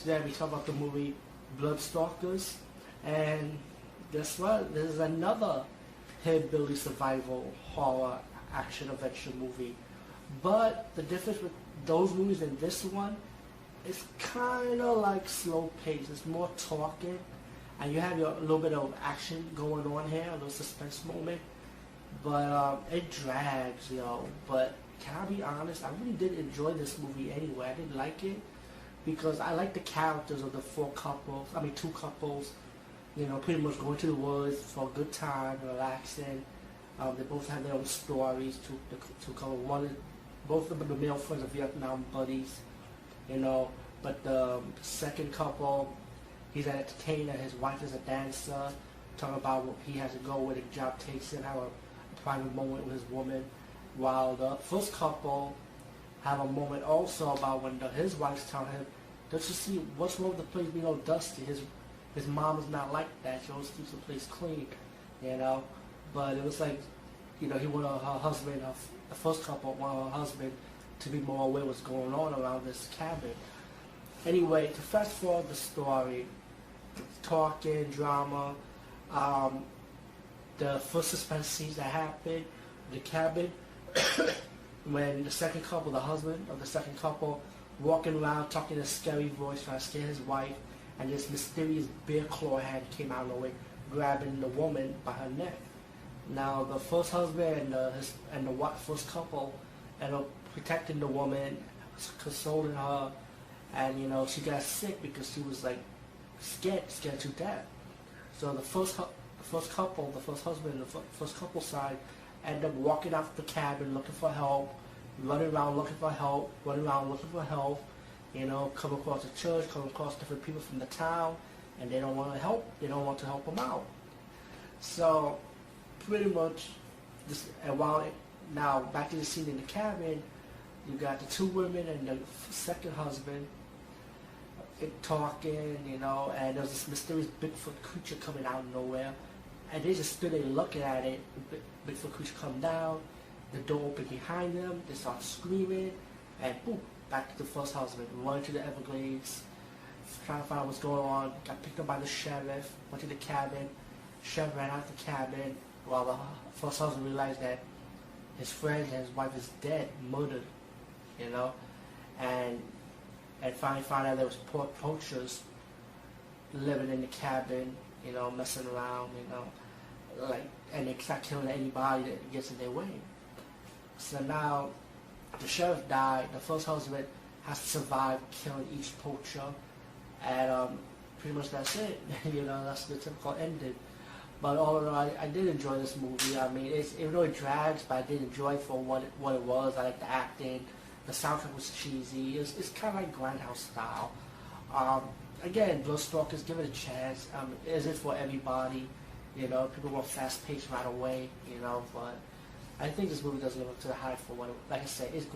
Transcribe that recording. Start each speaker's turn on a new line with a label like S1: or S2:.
S1: Today we talk about the movie Stalkers, and guess what? This is another hillbilly survival horror action adventure movie. But the difference with those movies and this one is kind of like slow pace. It's more talking, and you have a little bit of action going on here, a little suspense moment. But it drags, yo. But can I be honest? I really did enjoy this movie anyway. I didn't like it because I like the characters of the two couples, pretty much going to the woods for a good time, relaxing. They both have their own stories to cover. Both of them are the male friends of Vietnam buddies, But the second couple, he's an entertainer, his wife is a dancer. Talking about what he has to go with a job takes him, have a private moment with his woman. While the first couple have a moment also about when his wife's telling him, "Don't you see what's wrong with the place being all dusty?" His mom is not like that. She always keeps the place clean, But it was like, he wanted her husband, the first couple wanted her husband to be more aware what's going on around this cabin. Anyway, to fast forward the story, talking, drama, the first suspense scenes that happened in the cabin, when the second couple, the husband of the second couple, walking around talking in a scary voice trying to scare his wife, and this mysterious bear claw hand came out of the way, grabbing the woman by her neck. Now the first husband and the first couple ended up protecting the woman, consoling her, and she got sick because she was like scared to death. So the first couple, the first husband and the first couple side end up walking out the cabin looking for help, running around looking for help, come across the church, come across different people from the town, and they don't want to help them out. So pretty much now back to the scene in the cabin, you got the two women and the second husband talking, and there's this mysterious Bigfoot creature coming out of nowhere. And they just stood there looking at it. The Bigfoot creature come down, the door opened behind them, they start screaming, and boom, back to the first husband, running to the Everglades, trying to find out what's going on, got picked up by the sheriff, went to the cabin, sheriff ran out the cabin, while the first husband realized that his friend and his wife is dead, murdered, and finally found out there was poachers living in the cabin, messing around, and they start killing anybody that gets in their way. So now the sheriff died. The first husband has to survive killing each poacher, and pretty much that's it. That's the typical ending. But all in all, I did enjoy this movie. I mean, even though it drags, but I did enjoy it for what it was. I like the acting. The soundtrack was cheesy. It's kind of like Grindhouse style. Again, Stalkers, give it a chance. It isn't for everybody. People want fast paced right away. But I think this movie doesn't live up to the hype for what, like I said, it's